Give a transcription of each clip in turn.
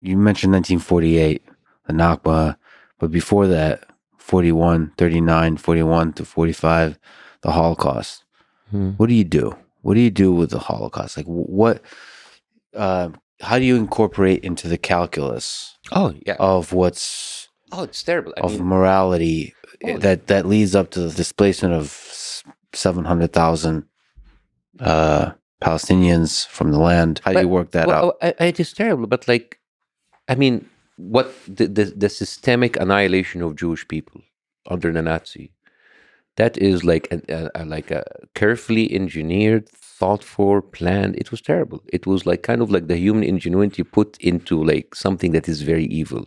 you mentioned 1948, the Nakba, but before that, 41, 39, 41 to 45, the Holocaust. What do you do? What do you do with the Holocaust? Like what? How do you incorporate into the calculus? Oh yeah. Of what's it's terrible. Morality that leads up to the displacement of 700,000 Palestinians from the land. How do you work that out? It is terrible, but what the systemic annihilation of Jewish people under the Nazi, that is like a carefully engineered, thoughtful, planned. It was terrible. It was like kind of like the human ingenuity put into like something that is very evil.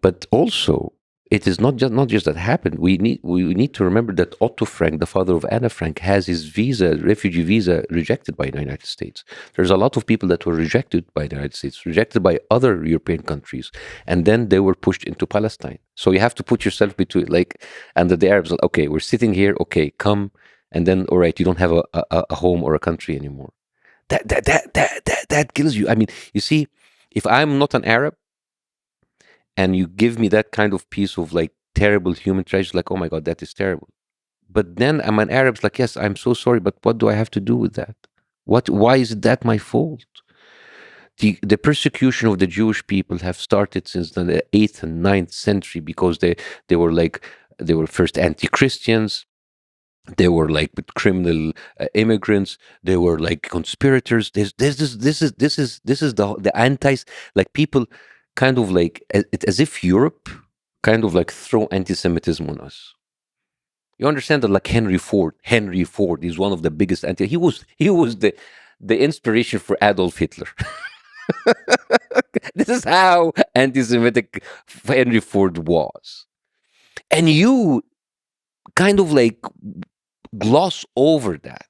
But also, it is not just that happened. We need to remember that Otto Frank, the father of Anna Frank, has his refugee visa, rejected by the United States. There's a lot of people that were rejected by the United States, rejected by other European countries, and then they were pushed into Palestine. So you have to put yourself between, like, and the Arabs, okay, we're sitting here, okay, come, and then, all right, you don't have a home or a country anymore. That kills you. I mean, you see, if I'm not an Arab, and you give me that kind of piece of like terrible human tragedy, like, oh my God, that is terrible. But then I'm an Arab, like, yes, I'm so sorry, but what do I have to do with that? Why is that my fault? The persecution of the Jewish people have started since the 8th and 9th century because they were first anti-Christians. They were like criminal immigrants. They were like conspirators. This is the antis, like people kind of like as if Europe kind of like throw anti-Semitism on us. You understand that, like Henry Ford is one of the biggest he was the inspiration for Adolf Hitler. This is how anti-Semitic Henry Ford was. And you kind of like gloss over that.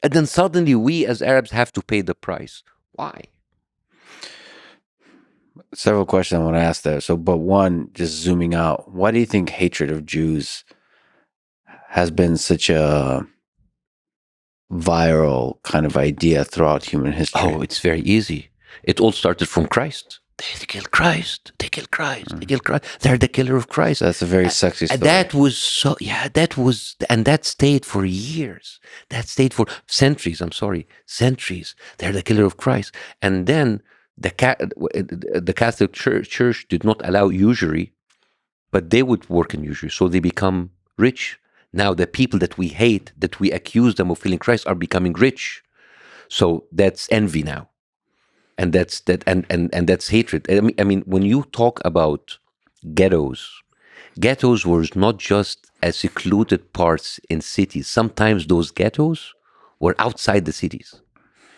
And then suddenly we as Arabs have to pay the price. Why? Several questions I want to ask there. So, but one, just zooming out, why do you think hatred of Jews has been such a viral kind of idea throughout human history? Oh, it's very easy. It all started from Christ. They killed Christ. They killed Christ. They killed Christ. They're the killer of Christ. That's a very sexy story. That was so, yeah, and that stayed for years. That stayed for centuries. Centuries. They're the killer of Christ. And then the Catholic Church did not allow usury, but they would work in usury. So they become rich. Now the people that we hate, that we accuse them of killing Christ, are becoming rich. So that's envy now. And that's hatred. I mean, when you talk about ghettos were not just as secluded parts in cities. Sometimes those ghettos were outside the cities.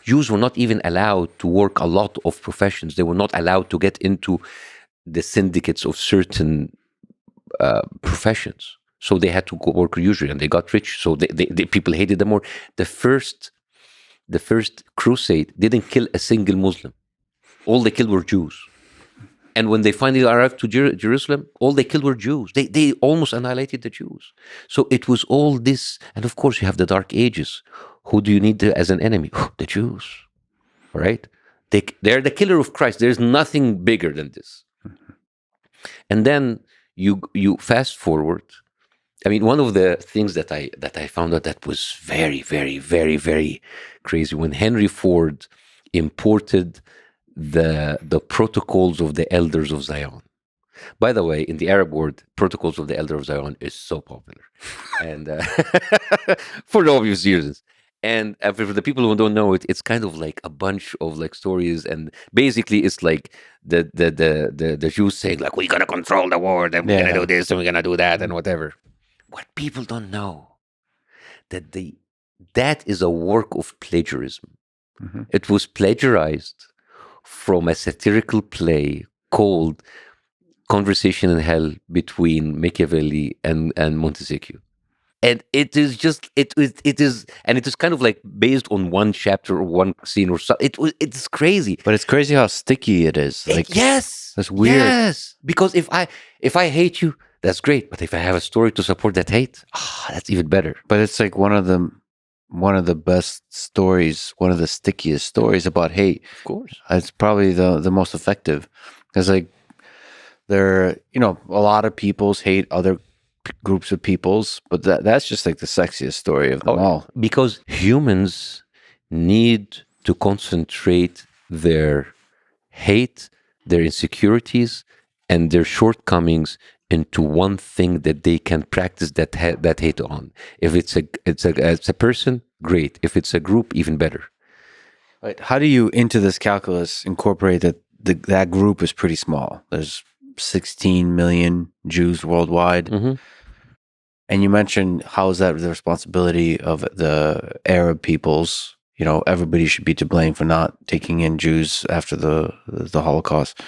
Jews were not even allowed to work a lot of professions. They were not allowed to get into the syndicates of certain professions. So they had to go work usury, and they got rich. So the people hated them more. The first crusade didn't kill a single Muslim. All they killed were Jews. And when they finally arrived to Jerusalem, all they killed were Jews. They almost annihilated the Jews. So it was all this. And of course, you have the Dark Ages. Who do you need as an enemy? The Jews. All right? They're the killer of Christ. There's nothing bigger than this. And then you fast forward. I mean, one of the things that I found out that was very, very, very, very crazy, when Henry Ford imported the protocols of the elders of Zion. By the way, in the Arab world, protocols of the elder of Zion is so popular, and for the obvious reasons. And for the people who don't know it, it's kind of like a bunch of like stories, and basically it's like the Jews saying like, we're gonna control the world, and we're gonna do this, and we're gonna do that, and whatever. What people don't know, that is a work of plagiarism. Mm-hmm. It was plagiarized from a satirical play called Conversation in Hell between Machiavelli and Montesquieu. And it is kind of like based on one chapter or one scene or something. It's crazy. But it's crazy how sticky it is. Like, yes. That's weird. Yes. Because if I hate you, that's great. But if I have a story to support that hate, that's even better. But it's like one of the one of the best stories, one of the stickiest stories about hate. Of course. It's probably the most effective, because like there, a lot of peoples hate other groups of peoples, but that's just like the sexiest story of them all. Because humans need to concentrate their hate, their insecurities, and their shortcomings into one thing that they can practice that hate on. If it's a person, great. If it's a group, even better. Right. How do you, into this calculus, incorporate that that group is pretty small? There's 16 million Jews worldwide. And you mentioned, how is that the responsibility of the Arab peoples? Everybody should be to blame for not taking in Jews after the Holocaust.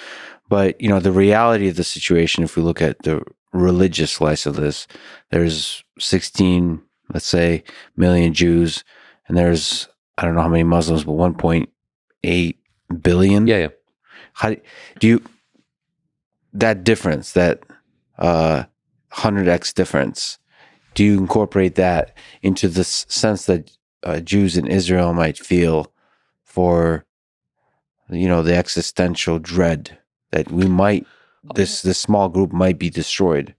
But, the reality of the situation, if we look at the religious slice of this, there's 16, let's say, million Jews, and there's, I don't know how many Muslims, but 1.8 billion. Yeah. How do you, that difference, that 100x difference, do you incorporate that into the sense that Jews in Israel might feel for, the existential dread that we might, this small group might be destroyed?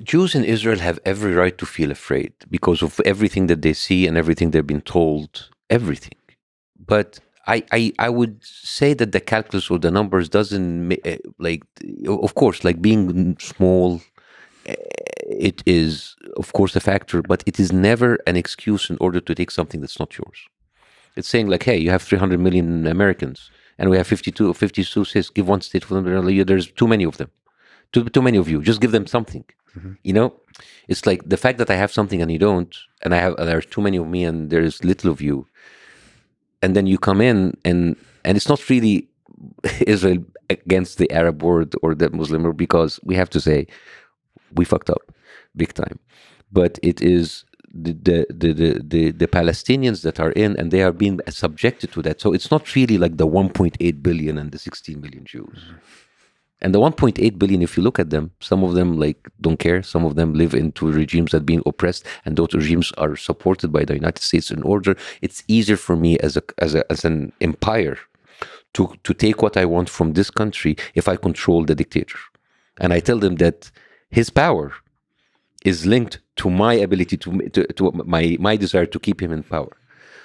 Jews in Israel have every right to feel afraid because of everything that they see and everything they've been told, everything. But I would say that the calculus or the numbers doesn't, of course, like being small, it is, of course, a factor, but it is never an excuse in order to take something that's not yours. It's saying like, hey, you have 300 million Americans and we have 52 states, give one state for them. There's too many of them. Too many of you. Just give them something. It's like the fact that I have something and you don't, and there's too many of me and there's little of you. And then you come in and it's not really Israel against the Arab world or the Muslim world, because we have to say we fucked up big time. But it is the Palestinians that are in, and they are being subjected to that. So it's not really like the 1.8 billion and the 16 million Jews. And the 1.8 billion, if you look at them, some of them like don't care. Some of them live into regimes that are being oppressed, and those regimes are supported by the United States in order. It's easier for me as an empire to take what I want from this country if I control the dictator. And I tell them that his power is linked to my ability to my desire to keep him in power.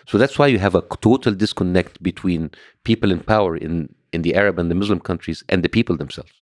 So that's why you have a total disconnect between people in power in the Arab and the Muslim countries and the people themselves.